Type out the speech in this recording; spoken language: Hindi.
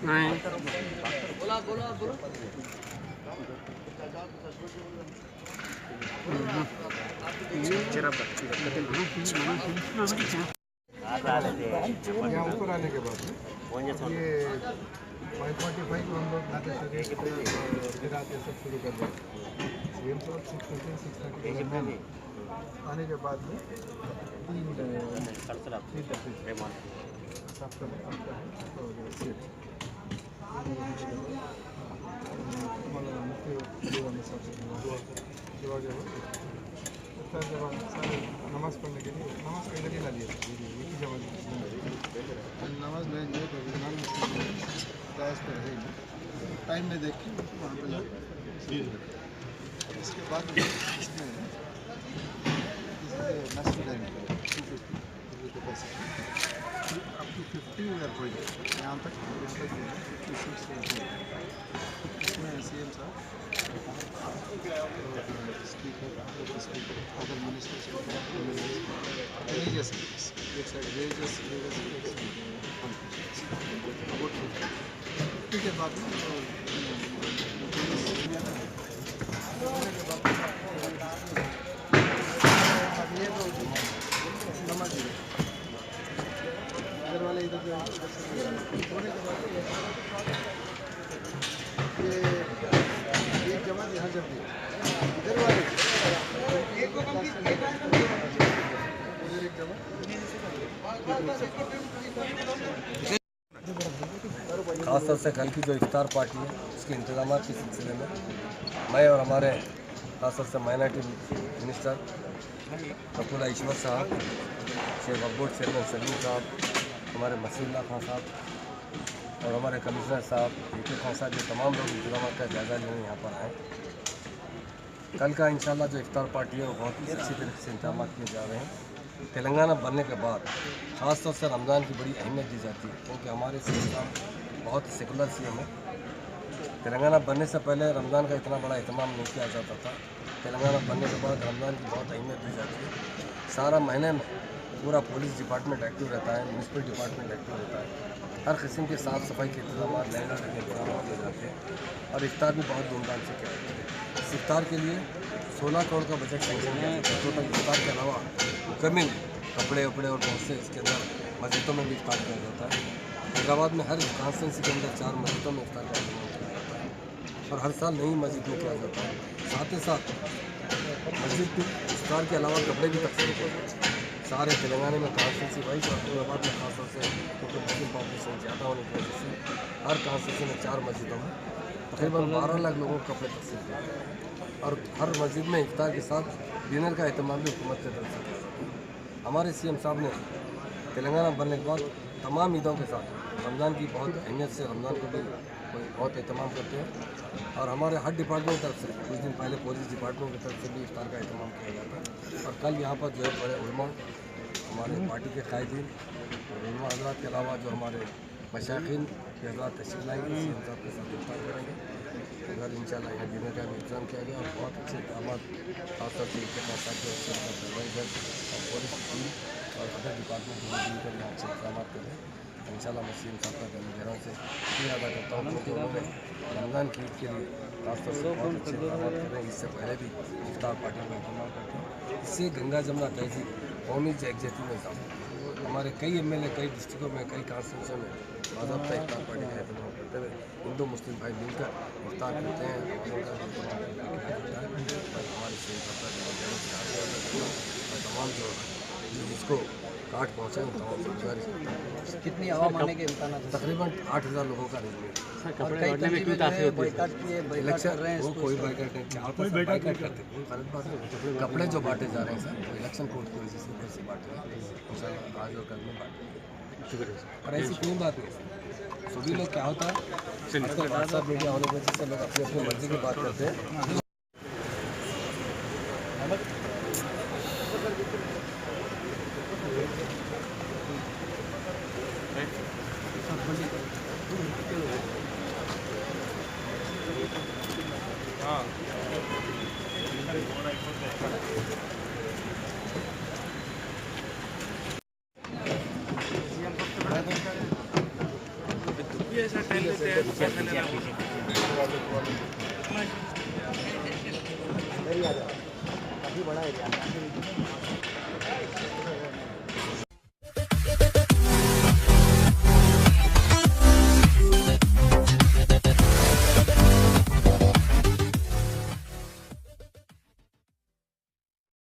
यहाँ ऊपर आने के बाद ये 545 को हम लोग गिराते सब शुरू कर दिया। सीएम साहब 630 आने के बाद में नमाज पढ़ने के लिए ला लिया नमाज में टाइम में देख के वहाँ पे जाए। इसके बाद इसमें up to 50 वीलर कोई यहाँ तक इसमें सीएम साहब स्पीकर अदर मिनिस्टर्स एक साइड वेजेस के बाद इधर वाले इधर ये एक जमात यहाँ जब इधर वाले एक जमात खासतौर से कल की जो इफ्तार पार्टी है उसके इंतजाम के सिलसिले में मैं और हमारे खासतौर से माइनॉरिटी मिनिस्टर प्रफुल्ला ईश्वर साहब, शेख बोर्ड चेयरमैन सलीम साहब, हमारे मसीउल्लाह खान साहब और हमारे कमिश्नर साहब AK खान साहब, ये तमाम लोग इंतजाम का जायज़ा लेने यहाँ पर आए। कल का इंशाल्लाह जो इफ्तार पार्टी है वो बहुत ही अच्छी तरीके से इंतजाम किए जा रहे हैं। तेलंगाना बनने के बाद ख़ासतौर से रमज़ान की बड़ी अहमियत दी जाती है, क्योंकि हमारे सीएम साहब बहुत सेकुलर सीएम है। तेलंगाना बनने से पहले रमज़ान का इतना बड़ा अहतमाम नहीं किया जाता था। तेलंगाना बनने के बाद रमज़ान की बहुत अहमियत दी जाती है। सारा महीने में पूरा पुलिस डिपार्टमेंट एक्टिव रहता है, म्यूनसिपल डिपार्टमेंट एक्टिव रहता है। हर किस्म के साफ़ सफाई के इंतजाम लैंडर के इंतजाम किए जाते हैं और इफ्तार भी बहुत धूमधाम से किया जाता है। इस इफ्तार के लिए 16 करोड़ का बजट सैंक्शन किया जाता है। टोटल इफ्तार के अलावा मुकम्मल कपड़े वपड़े और बहुत से इसके अंदर मस्जिदों में भी इफ्तार किया जाता है। हैदराबाद में हर कॉन्स्टिट्यूंसी के अंदर 4 मस्जिदों में इफ्तार का इंतजाम किया जाता है और हर साल नई मस्जिद में किया जाता है। साथ ही साथ मस्जिद में इफ्तार के अलावा कपड़े भी तकसीम किए जाते हैं। सारे तेलंगाना में कॉन्स्टिट्यूंसी वाइज और हैदराबाद में खासतौर से क्योंकि मुस्लिम पॉपुलेशन ज़्यादा होने की वजह से हर कॉन्स्टिट्यूंसी में 4 मस्जिदों में तकरीबन 12 लाख लोगों को कपड़े तकसीम किए जाते हैं और हर मस्जिद में इफ्तार के साथ डिनर का अहतमाम भी हुकूमत की तरफ से किया जाता है। हमारे सीएम साहब ने तेलंगाना बनने के बाद तमाम ईदों के साथ रमज़ान की बहुत अहमियत से रमज़ान को भी बहुत अहतमाम करते हैं और हमारे हर डिपार्टमेंट की तरफ से कुछ दिन पहले पुलिस डिपार्टमेंट की तरफ से भी इफ्तार का अहतमाम किया जाता है। और कल यहाँ पर जो है बड़े उलमा, हमारे पार्टी के कायदीन और उलमा हज़रात के अलावा जो हमारे मशाइखीन के हज़रात तशरीफ़ लाएंगे, सीएम साहब के साथ इफ्तार करेंगे। अगर इंशाल्लाह यहाँ डिनर का भी इंतजाम किया गया और बहुत अच्छे इक़दाम खासतौर से AK खान साहब के सुपरवाइजर और पुलिस टीम और अदर डिपार्टमेंट को मिलकर यहाँ अच्छे इक़दाम करें। इंशाल्लाह मैं सीएम साहब का गहराई से शुक्रिया अदा करता हूँ क्योंकि उन्होंने रमज़ान की ईद के लिए खासतौर से बहुत अच्छे इक़दाम कर रहे हैं। इससे पहले भी इफ्तार पार्टी का इस्तेमाल करते हैं। इससे गंगा जमुना तहजीब कौमी यकजहती में इजाफा हमारे कई MLA कई डिस्ट्रिक्टों में कई कॉन्स्टिट्यूंसी में बाज़ाब्ता इफ्तार पार्टी का अहतमाम करते हुए हिंदू मुस्लिम भाई मिलकर इफ्तार करते हैं। हमारे और तमाम जो जिसको काट पहुँचाएँ तमाम से गुजारिश करता हूँ। कितनी आवाम आने के इम्कान तकरीबन 8000 लोगों का अरेंजमेंट। इलेक्शन वो कोई बाइकाट नहीं, कोई बाइकाट करते कोई गलत बात नहीं। कपड़े जो बांटे जा रहे हैं सर वो इलेक्शन कोड की वजह से ऊपर से बांटे हैं। इंशाल्लाह आज और कल में बांटे। शुक्रिया। और ऐसी कोई बात नहीं है। सभी लोग क्या होता है व्हाट्सएप मीडिया होने की वजह से लोग अपनी अपनी मर्जी की बात करते हैं। काफी बड़ा एरिया है।